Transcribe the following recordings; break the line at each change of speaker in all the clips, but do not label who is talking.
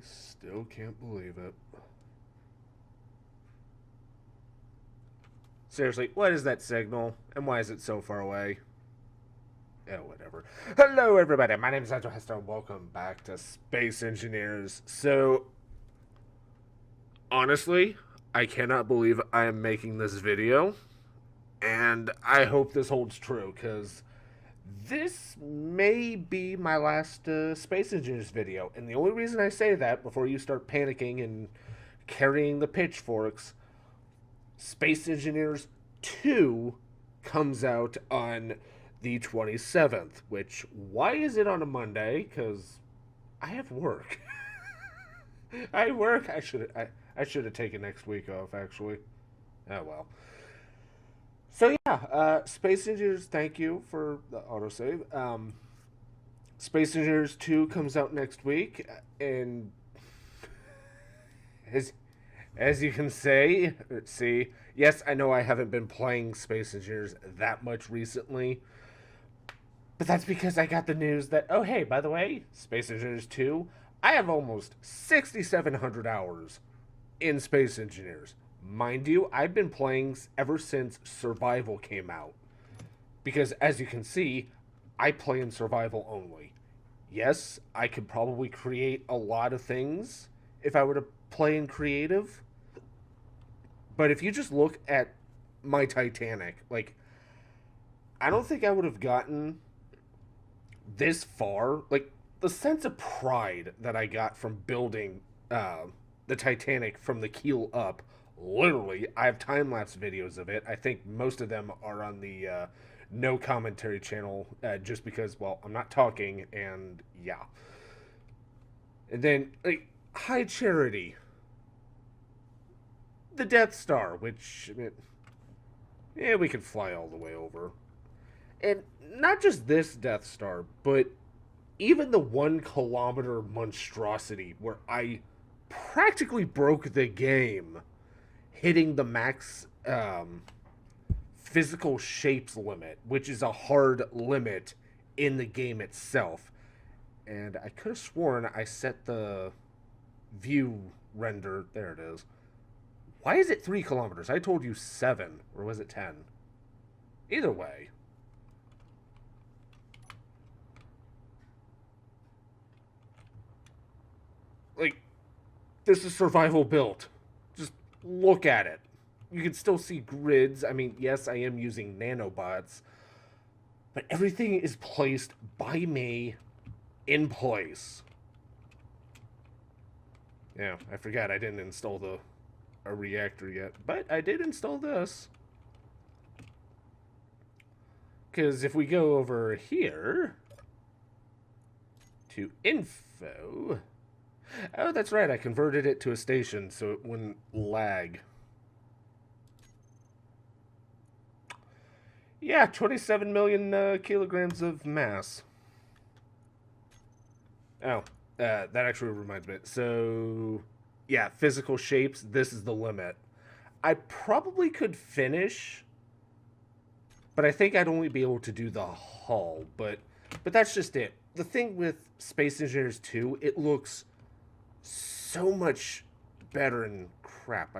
still can't believe it. Seriously, what is that signal? And why is it so far away? Oh, whatever. Hello, everybody. My name is Andrew Hester, and welcome back to Space Engineers. So, honestly, I cannot believe I am making this video, and I hope this holds true, because this may be my last Space Engineers video. And the only reason I say that, before you start panicking and carrying the pitchforks, Space Engineers 2 comes out on the 27th, which, why is it on a Monday? Because I have work. I work. I should have taken next week off, actually. Oh, well. So, yeah, Space Engineers, thank you for the autosave. Space Engineers 2 comes out next week, and as, as you can see, yes, I know I haven't been playing Space Engineers that much recently, but that's because I got the news that, oh, hey, by the way, Space Engineers 2, I have almost 6,700 hours in Space Engineers. Mind you, I've been playing ever since Survival came out. Because, as you can see, I play in Survival only. Yes, I could probably create a lot of things if I were to play in Creative. But if you just look at my Titanic, like, I don't think I would have gotten this far. Like, the sense of pride that I got from building the Titanic from the keel up, literally, I have time-lapse videos of it. I think most of them are on the no commentary channel, just because, well, I'm not talking, and yeah. And then, like, High Charity, the Death Star, which, I mean, yeah, we could fly all the way over. And not just this Death Star, but even the 1 kilometer monstrosity where I practically broke the game, hitting the max physical shapes limit, which is a hard limit in the game itself. And I could have sworn I set the view render. There it is. Why is it 3 kilometers? I told you 7, or was it 10? Either way. Like, this is survival built. Just look at it. You can still see grids. I mean, yes, I am using nanobots, but everything is placed by me in place. Yeah, I forgot I didn't install a reactor yet, but I did install this. Because if we go over here to info, oh, that's right, I converted it to a station so it wouldn't lag. Yeah, 27 million kilograms of mass. Oh, that actually reminds me. So, yeah, physical shapes, this is the limit. I probably could finish, but I think I'd only be able to do the hull. But that's just it. The thing with Space Engineers 2, it looks so much better and crap.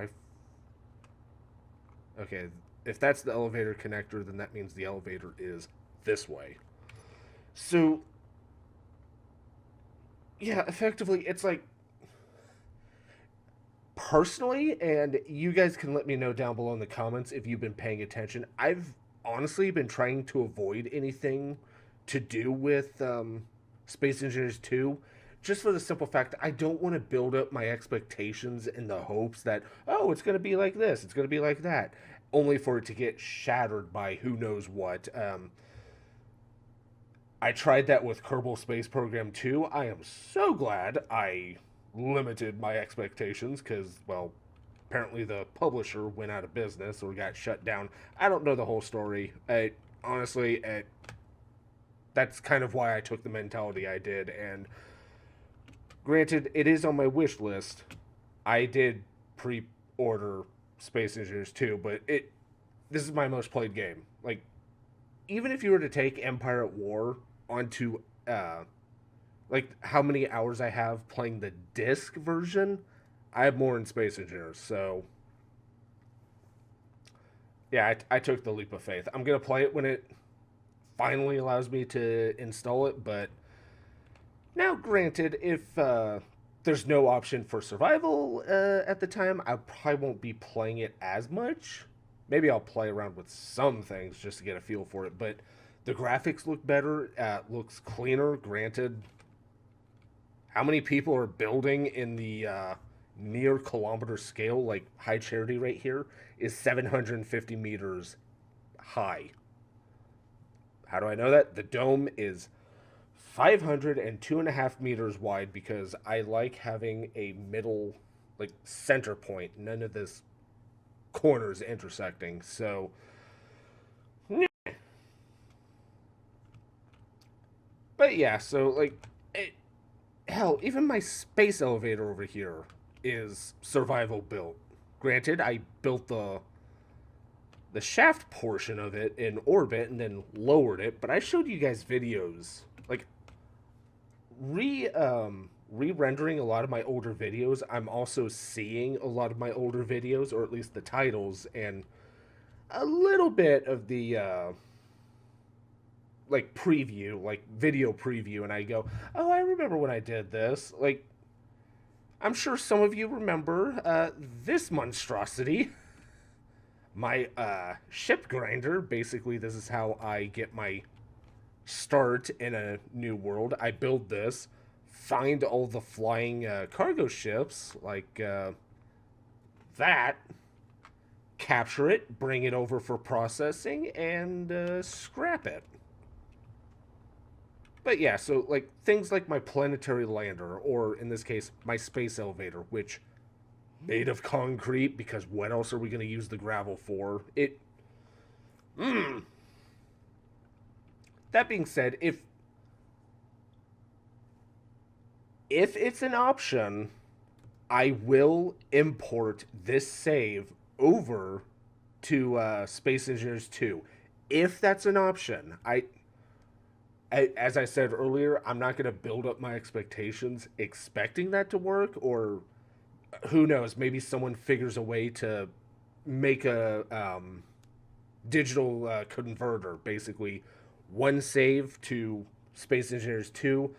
Okay, if that's the elevator connector, then that means the elevator is this way. So, yeah, effectively, it's like, personally, and you guys can let me know down below in the comments if you've been paying attention, I've honestly been trying to avoid anything to do with Space Engineers 2, just for the simple fact I don't want to build up my expectations in the hopes that, oh, it's going to be like this, it's going to be like that, only for it to get shattered by who knows what. I tried that with Kerbal Space Program 2. I am so glad I limited my expectations because, well, apparently the publisher went out of business or got shut down. I don't know the whole story. Honestly, that's kind of why I took the mentality I did. And granted, it is on my wish list. I did pre-order Space Engineers 2, but this is my most played game. Like, even if you were to take Empire at War onto like how many hours I have playing the disc version, I have more in Space Engineers. So yeah, I took the leap of faith. I'm gonna play it when it finally allows me to install it. But now, granted, if there's no option for survival at the time, I probably won't be playing it as much. Maybe I'll play around with some things just to get a feel for it. But the graphics look better, looks cleaner. Granted, how many people are building in the near kilometer scale? Like High Charity right here is 750 meters high. How do I know that? The dome is 502.5 meters wide because I like having a middle, like center point. None of this corners intersecting. So, but yeah, so like, hell, even my space elevator over here is survival built. Granted, I built the shaft portion of it in orbit and then lowered it, but I showed you guys videos like re-rendering a lot of my older videos. I'm also seeing a lot of my older videos, or at least the titles, and a little bit of the like preview, like video preview, and I go, oh, I remember when I did this. Like, I'm sure some of you remember this monstrosity, my ship grinder. Basically, this is how I get my start in a new world. I build this, find all the flying cargo ships like that, capture it, bring it over for processing, and scrap it. But yeah, so like things like my planetary lander, or in this case, my space elevator, which made of concrete because what else are we going to use the gravel for? It. That being said, if it's an option, I will import this save over to Space Engineers 2. If that's an option, as I said earlier, I'm not going to build up my expectations expecting that to work, or who knows, maybe someone figures a way to make a digital converter, basically one save to Space Engineers 2.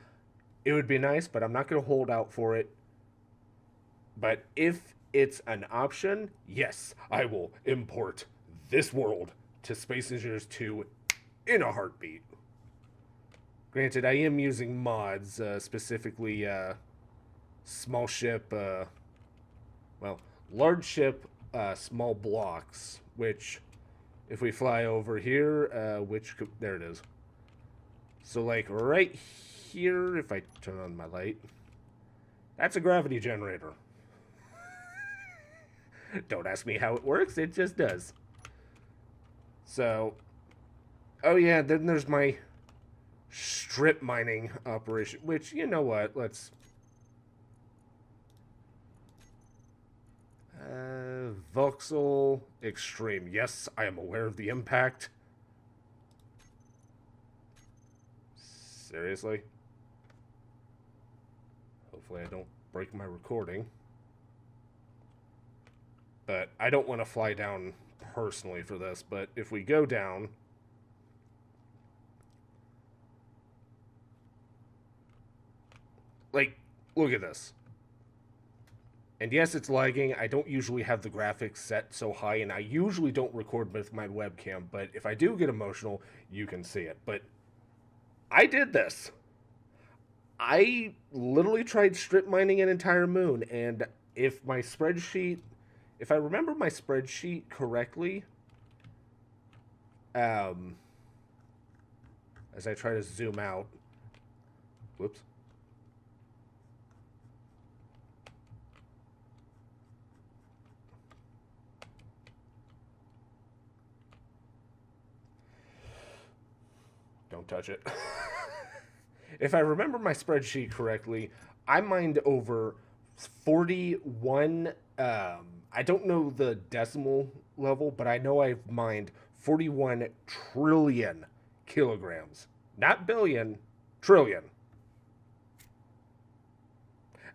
It would be nice, but I'm not going to hold out for it. But if it's an option, yes, I will import this world to Space Engineers 2 in a heartbeat. Granted, I am using mods, specifically small ship, well, large ship, small blocks, which, if we fly over here, there it is. So, like, right here, if I turn on my light, that's a gravity generator. Don't ask me how it works, it just does. So, oh yeah, then there's my strip mining operation, which, you know what, let's... Voxel Extreme. Yes, I am aware of the impact. Seriously? Hopefully I don't break my recording. But I don't want to fly down personally for this, but if we go down... Like, look at this. And yes, it's lagging. I don't usually have the graphics set so high, and I usually don't record with my webcam, but if I do get emotional, you can see it. But I did this. I literally tried strip mining an entire moon, and if I remember my spreadsheet correctly, as I try to zoom out, whoops. Don't touch it. If I remember my spreadsheet correctly, I mined over 41. I don't know the decimal level, but I know I've mined 41 trillion kilograms. Not billion, trillion.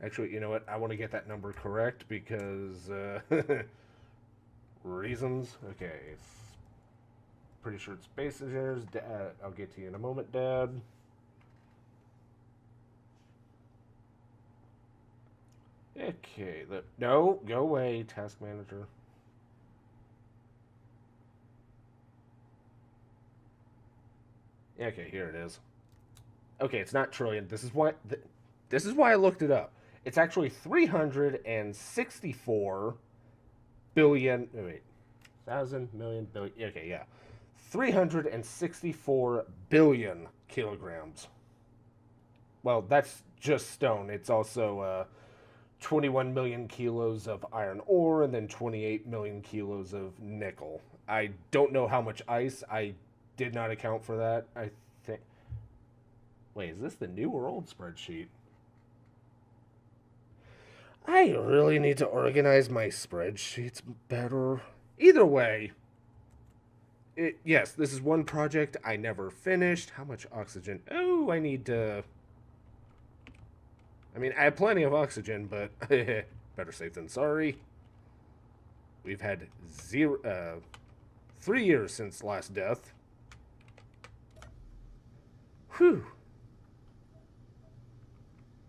Actually, you know what? I want to get that number correct because reasons. Okay, pretty sure it's Space Engineers. I'll get to you in a moment, Dad. Okay, no, go away, Task Manager. Okay, here it is. Okay, it's not trillion. This is why I looked it up. It's actually 364 billion. Oh, wait, thousand million billion. Okay, yeah, 364 billion kilograms. Well, that's just stone. It's also 21 million kilos of iron ore and then 28 million kilos of nickel. I don't know how much ice. I did not account for that. I think. Wait, is this the new or old spreadsheet? I really need to organize my spreadsheets better. Either way, yes, this is one project I never finished. How much oxygen? Oh, I need to. I mean, I have plenty of oxygen, but better safe than sorry. We've had 3 years since last death. Whew.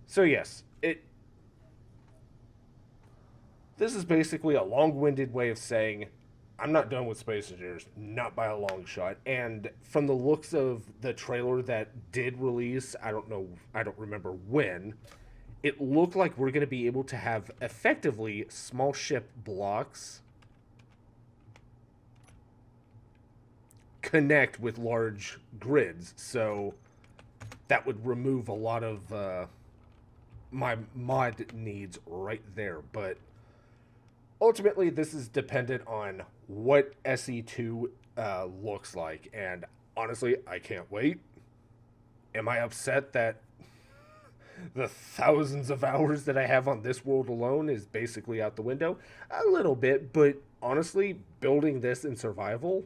So yes, this is basically a long-winded way of saying I'm not done with Space Engineers, not by a long shot. And from the looks of the trailer that did release, I don't remember when, it looked like we're going to be able to have effectively small ship blocks connect with large grids. So that would remove a lot of my mod needs right there. But ultimately, this is dependent on what SE2 looks like. And honestly, I can't wait. Am I upset that the thousands of hours that I have on this world alone is basically out the window? A little bit, but honestly, building this in survival,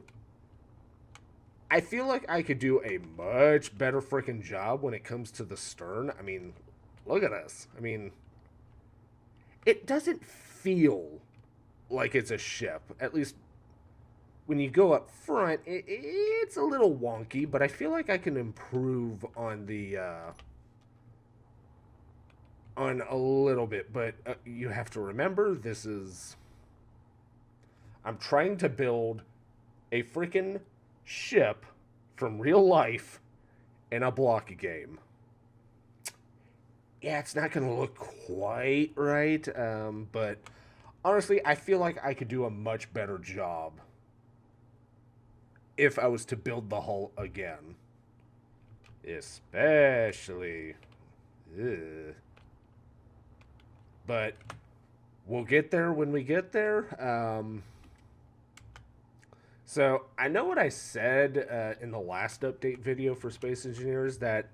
I feel like I could do a much better freaking job when it comes to the stern. I mean, look at this. I mean, it doesn't feel like it's a ship. At least when you go up front, it's a little wonky, but I feel like I can improve on the on a little bit. But you have to remember, this is I'm trying to build a freaking ship from real life in a block game. Yeah, it's not going to look quite right, but honestly, I feel like I could do a much better job if I was to build the hull again. Especially. Ugh. But we'll get there when we get there. So I know what I said in the last update video for Space Engineers, that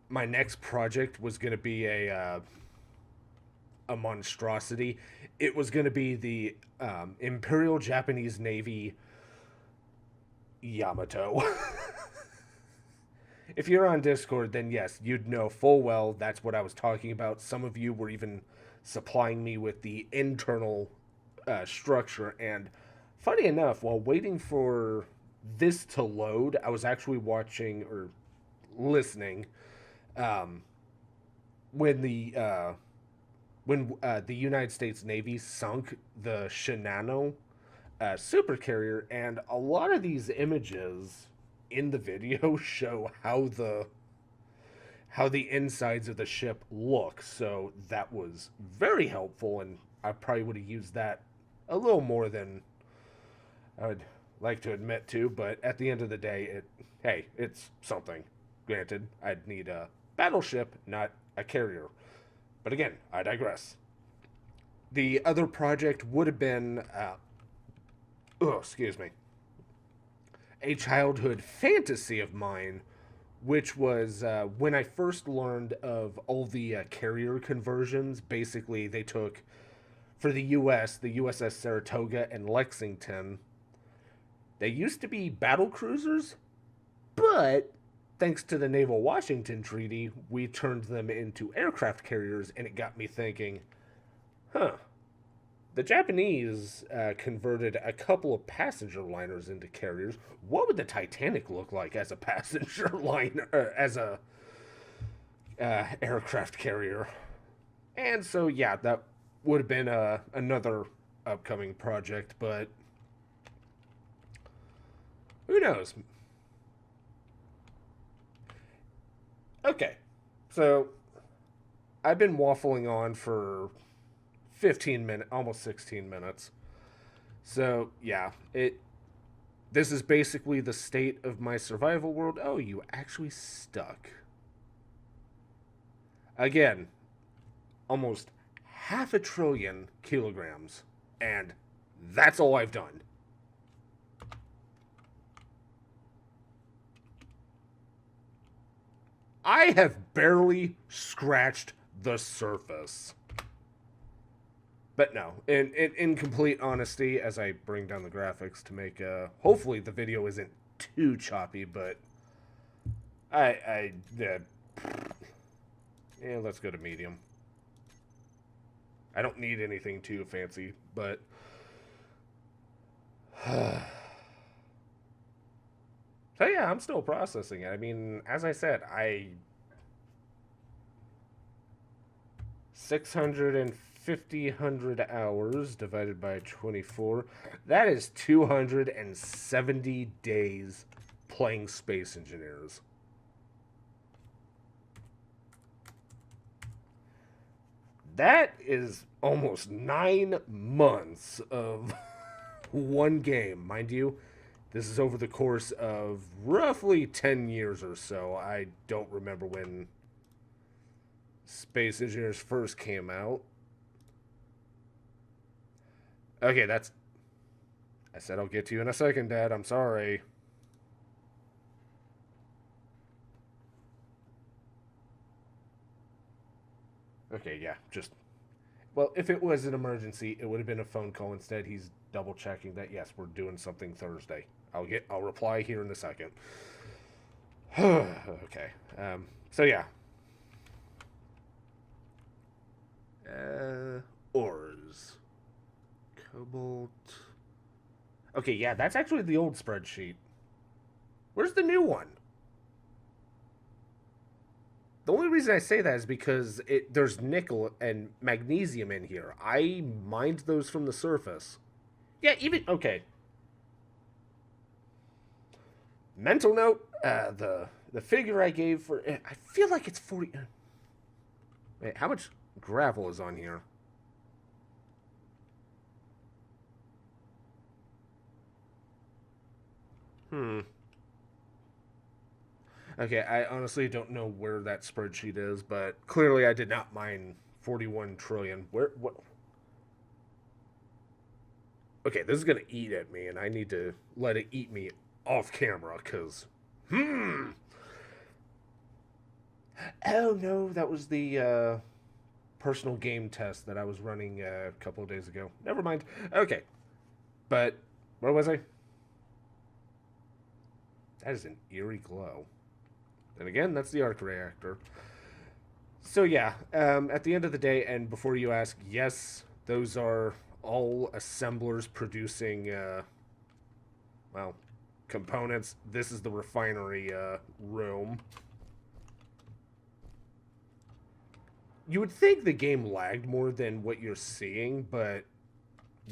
my next project was going to be a monstrosity. It was going to be the Imperial Japanese Navy Yamato. If you're on Discord, then yes, you'd know full well that's what I was talking about. Some of you were even supplying me with the internal structure. And funny enough, while waiting for this to load, I was actually watching or listening when the United States Navy sunk the Shinano supercarrier, and a lot of these images in the video show how the insides of the ship look. So that was very helpful, and I probably would have used that a little more than I would like to admit to. But at the end of the day, it's something. Granted, I'd need a battleship, not a carrier. But again, I digress. The other project would have been, excuse me, a childhood fantasy of mine, which was when I first learned of all the carrier conversions. Basically, they took, for the U.S., the USS Saratoga and Lexington, they used to be battle cruisers, but thanks to the Naval Washington Treaty, we turned them into aircraft carriers, and it got me thinking, huh, the Japanese converted a couple of passenger liners into carriers. What would the Titanic look like as a passenger liner, as a aircraft carrier? And so, yeah, that would have been another upcoming project, but who knows? Okay, so I've been waffling on for 15 minutes, almost 16 minutes. So, yeah, this is basically the state of my survival world. Oh, you actually stuck. Again, almost half a trillion kilograms, and that's all I've done. I have barely scratched the surface. But no, in complete honesty, as I bring down the graphics to make, hopefully the video isn't too choppy, but yeah, let's go to medium. I don't need anything too fancy, but so yeah, I'm still processing it. I mean, as I said, 650 hours divided by 24. That is 270 days playing Space Engineers. That is almost 9 months of one game. Mind you, this is over the course of roughly 10 years or so. I don't remember when Space Engineers first came out. Okay, that's... I said I'll get to you in a second, Dad. I'm sorry. Okay, yeah, just... Well, if it was an emergency, it would have been a phone call. Instead, he's double checking that, yes, we're doing something Thursday. I'll reply here in a second. Okay. So yeah. Ores. Cobalt. Okay, yeah, that's actually the old spreadsheet. Where's the new one? The only reason I say that is because there's nickel and magnesium in here. I mined those from the surface. Yeah, even... Okay. Mental note, the figure I gave for... I feel like it's 40... Wait, how much gravel is on here? Okay, I honestly don't know where that spreadsheet is, but clearly I did not mine 41 trillion. Where... What... Okay, this is gonna eat at me, and I need to let it eat me off camera, because... Oh, no, that was the, personal game test that I was running a couple of days ago. Never mind. Okay. But, where was I? That is an eerie glow. And again, that's the arc reactor. So yeah, at the end of the day, and before you ask, yes, those are all assemblers producing, well, components. This is the refinery room. You would think the game lagged more than what you're seeing, but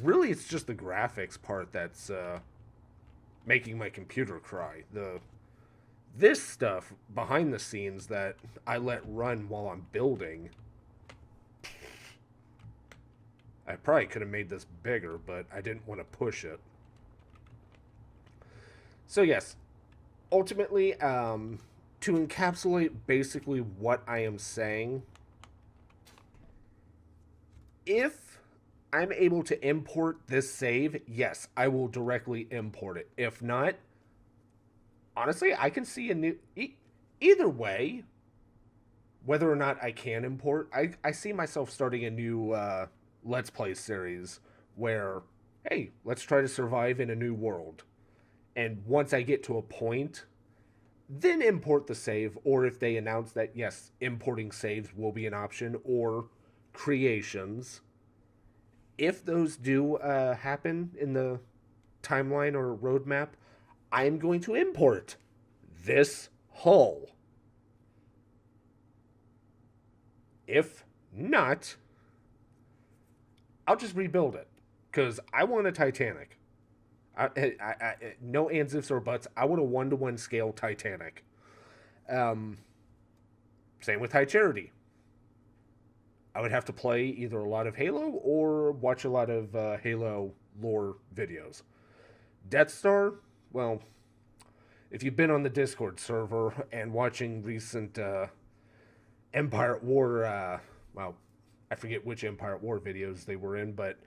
really it's just the graphics part that's making my computer cry. This stuff behind the scenes that I let run while I'm building, I probably could have made this bigger, but I didn't want to push it. So yes, ultimately, to encapsulate basically what I am saying, if I'm able to import this save, yes, I will directly import it. If not, honestly, I can see a new... Either way, whether or not I can import, I see myself starting a new Let's Play series where, hey, let's try to survive in a new world. And once I get to a point, then import the save, or if they announce that, yes, importing saves will be an option, or creations. If those do happen in the timeline or roadmap, I'm going to import this hull. If not, I'll just rebuild it because I want a Titanic. No ands, ifs, or buts. I want a 1-to-1 scale Titanic. Um, Same with High Charity. I would have to play either a lot of Halo or watch a lot of Halo lore videos. Death Star, well, if you've been on the Discord server and watching recent Empire at War, well, I forget which Empire at War videos they were in, but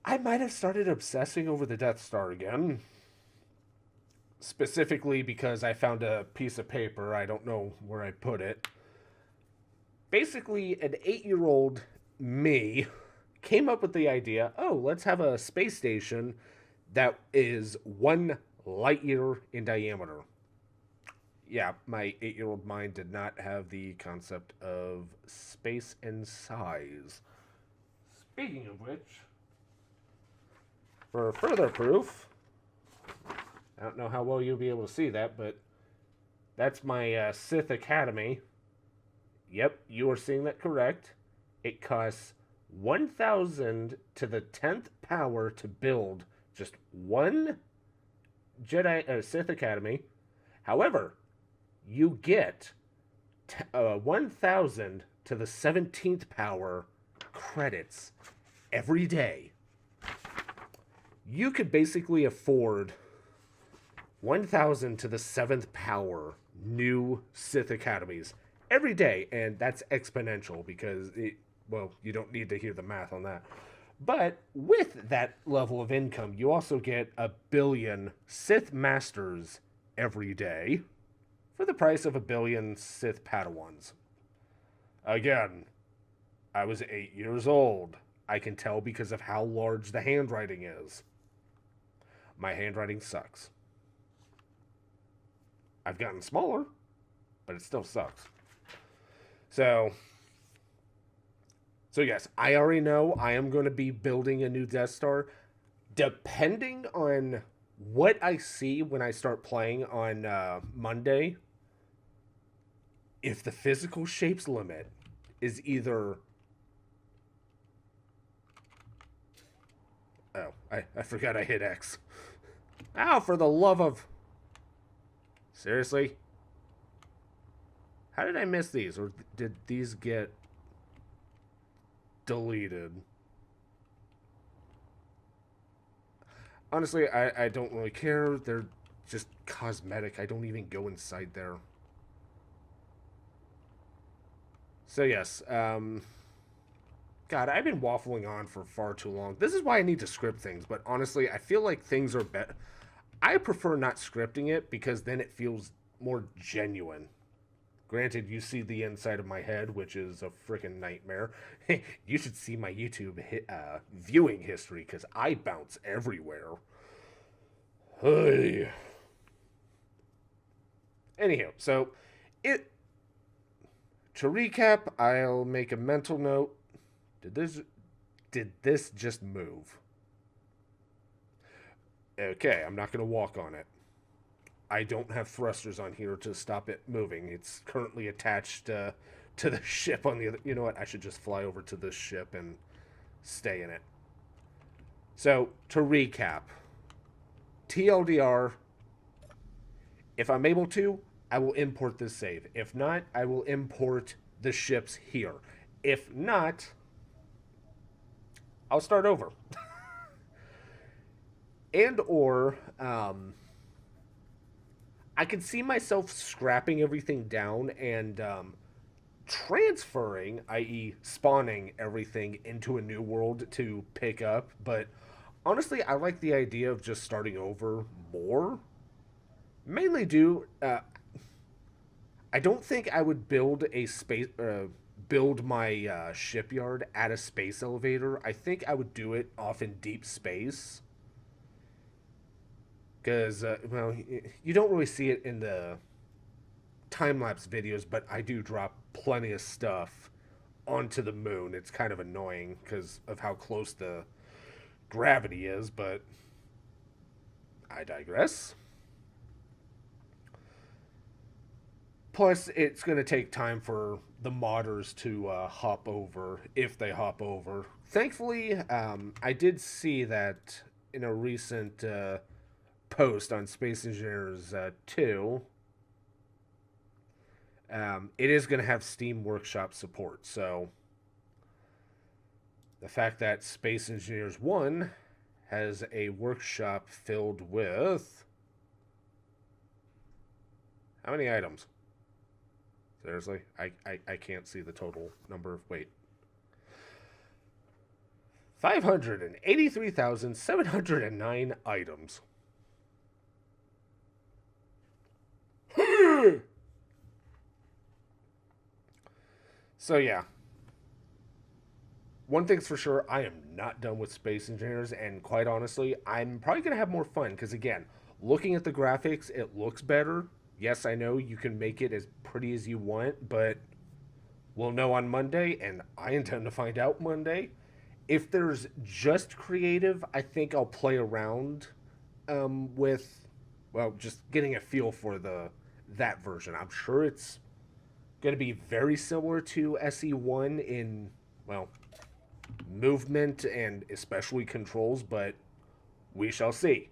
I might have started obsessing over the Death Star again. Specifically because I found a piece of paper, I don't know where I put it. Basically, an 8-year-old me came up with the idea, oh, let's have a space station that is 1 light year in diameter. Yeah, my 8-year-old mind did not have the concept of space and size. Speaking of which, for further proof, I don't know how well you'll be able to see that, but that's my Sith Academy. Yep, you are seeing that correct. It costs 1,000 to the 10th power to build just one Sith Academy. However, you get 1,000 to the 17th power credits every day. You could basically afford 1,000 to the 7th power new Sith Academies every day, and that's exponential because you don't need to hear the math on that. But with that level of income, you also get 1 billion Sith Masters every day for the price of 1 billion Sith Padawans. Again, I was 8 years old. I can tell because of how large the handwriting is. My handwriting sucks. I've gotten smaller, but it still sucks. So yes, I already know I am going to be building a new Death Star. Depending on what I see when I start playing on Monday, if the physical shapes limit is either... Oh, I forgot I hit X. Ow, for the love of... Seriously? How did I miss these? Or did these get deleted? Honestly, I don't really care. They're just cosmetic. I don't even go inside there. So yes, God, I've been waffling on for far too long. This is why I need to script things, but honestly, I feel like things are better. I prefer not scripting it because then it feels more genuine. Granted, you see the inside of my head, which is a freaking nightmare. You should see my YouTube viewing history because I bounce everywhere. Hey. Anyhow, so to recap, I'll make a mental note. Did this just move? Okay, I'm not going to walk on it. I don't have thrusters on here to stop it moving. It's currently attached to the ship on the other... You know what? I should just fly over to this ship and stay in it. So, to recap. TLDR, if I'm able to, I will import this save. If not, I will import the ships here. If not, I'll start over. And or... I can see myself scrapping everything down and transferring, i.e., spawning everything into a new world to pick up. But honestly, I like the idea of just starting over more. Mainly due, I don't think I would build a space, build my shipyard at a space elevator. I think I would do it off in deep space. Because, well, you don't really see it in the time-lapse videos, but I do drop plenty of stuff onto the moon. It's kind of annoying because of how close the gravity is, but I digress. Plus, it's going to take time for the modders to hop over, if they hop over. Thankfully, I did see that in a recent post on Space Engineers 2, it is going to have Steam Workshop support. So, the fact that Space Engineers 1 has a workshop filled with... How many items? Seriously? I can't see the total number of... Wait. 583,709 items. So, yeah. One thing's for sure, I am not done with Space Engineers, and quite honestly, I'm probably going to have more fun, because again, looking at the graphics, it looks better. Yes, I know you can make it as pretty as you want, but we'll know on Monday, and I intend to find out Monday. If there's just creative, I think I'll play around with, well, just getting a feel for that version. I'm sure it's going to be very similar to SE1 in, well, movement and especially controls, but we shall see.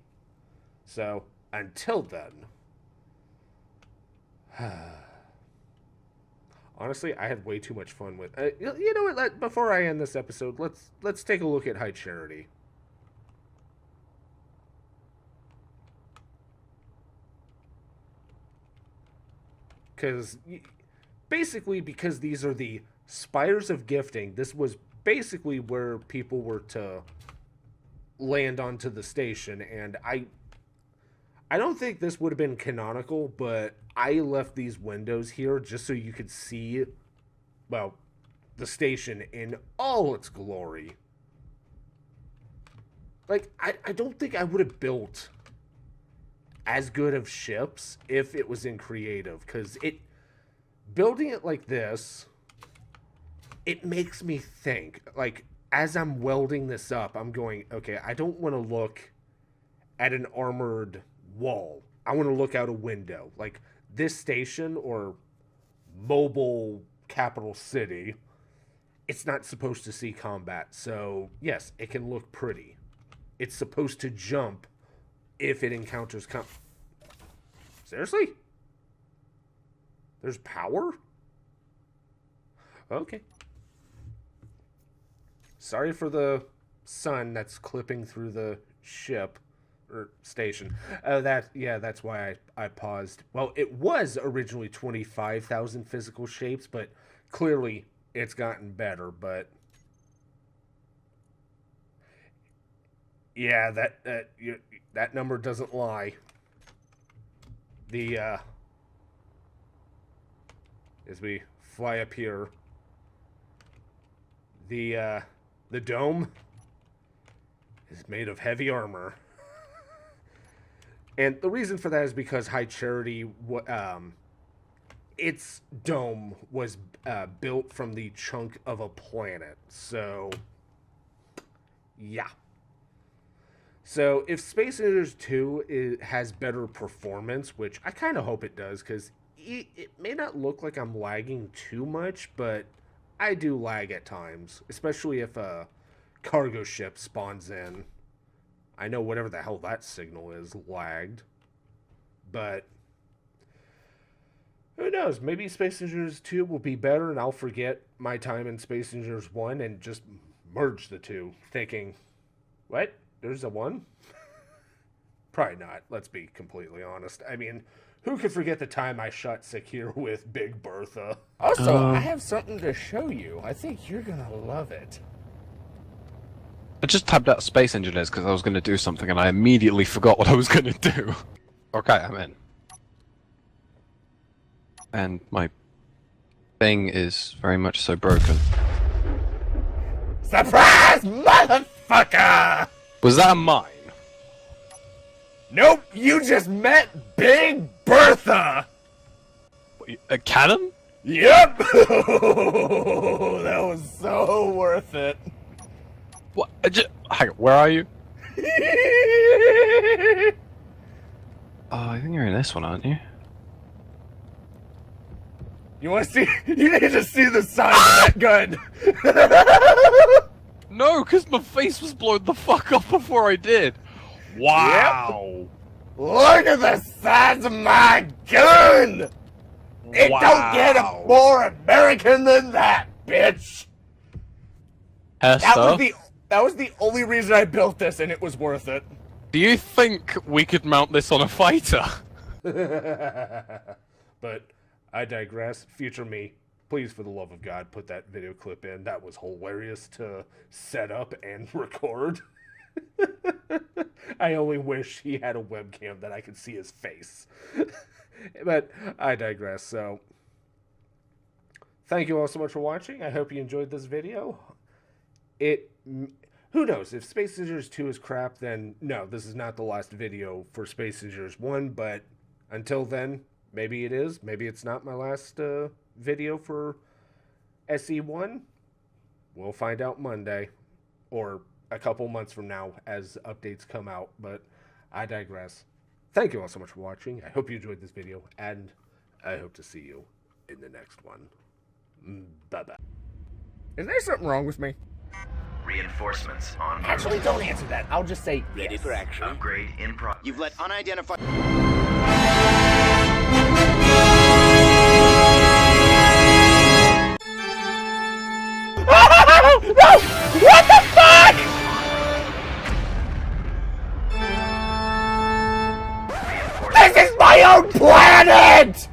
So, until then... Honestly, I had way too much fun with... you know what? Before I end this episode, let's take a look at High Charity. Because... Basically, because these are the Spires of Gifting, this was basically where people were to land onto the station, and I don't think this would have been canonical, but I left these windows here just so you could see, well, the station in all its glory. Like, I don't think I would have built as good of ships if it was in creative, because building it like this, it makes me think, like, as I'm welding this up, I'm going, okay, I don't want to look at an armored wall. I want to look out a window. Like, this station, or mobile capital city, it's not supposed to see combat. So, yes, it can look pretty. It's supposed to jump if it encounters Seriously? There's power? Okay. Sorry for the sun that's clipping through the ship. Or station. That's why I paused. Well, it was originally 25,000 physical shapes, but clearly it's gotten better, but... Yeah, that number doesn't lie. As we fly up here, the dome is made of heavy armor. And the reason for that is because High Charity, its dome was built from the chunk of a planet. So, yeah. So, if Space Invaders 2 has better performance, which I kind of hope it does, because it may not look like I'm lagging too much, but I do lag at times, especially if a cargo ship spawns in. I know whatever the hell that signal is lagged, but who knows? Maybe Space Engineers 2 will be better, and I'll forget my time in Space Engineers 1 and just merge the two, thinking, what? There's a 1? Probably not, let's be completely honest. I mean, who could forget the time I shot Secure with Big Bertha? Also, I have something to show you. I think you're gonna love it.
I just tabbed out Space Engineers because I was going to do something and I immediately forgot what I was going to do. Okay, I'm in. And my thing is very much so broken.
Surprise, motherfucker!
Was that a mine?
Nope, you just met Big Bertha!
A cannon?
Yep! That was so worth it.
What? Hang on, where are you? Oh, I think you're in this one, aren't you?
You want to see? You need to see the size of that gun.
No, because my face was blown the fuck off before I did. Wow.
Look at the size of my gun. It don't get more American than that, bitch.
Hester,
That was the only reason I built this, and it was worth it.
do you think we could mount this on a fighter?
But I digress. Future me, please, for the love of God, put that video clip in. That was hilarious to set up and record. I only wish he had a webcam that I could see his face. But I digress. So, thank you all so much for watching. I hope you enjoyed this video. Who knows? If Space Engineers 2 is crap, then no, this is not the last video for Space Engineers 1. But until then, maybe it is. Maybe it's not my last video for SE1. We'll find out Monday. Or a couple months from now as updates come out. But I digress. Thank you all so much for watching. I hope you enjoyed this video. And I hope to see you in the next one. Bye-bye. Is there something wrong with me?
Reinforcements on.
Actually, don't answer that. I'll just say
Ready
yes.
for action.
Upgrade in progress.
You've let unidentified...
No! What the fuck? This is my own planet!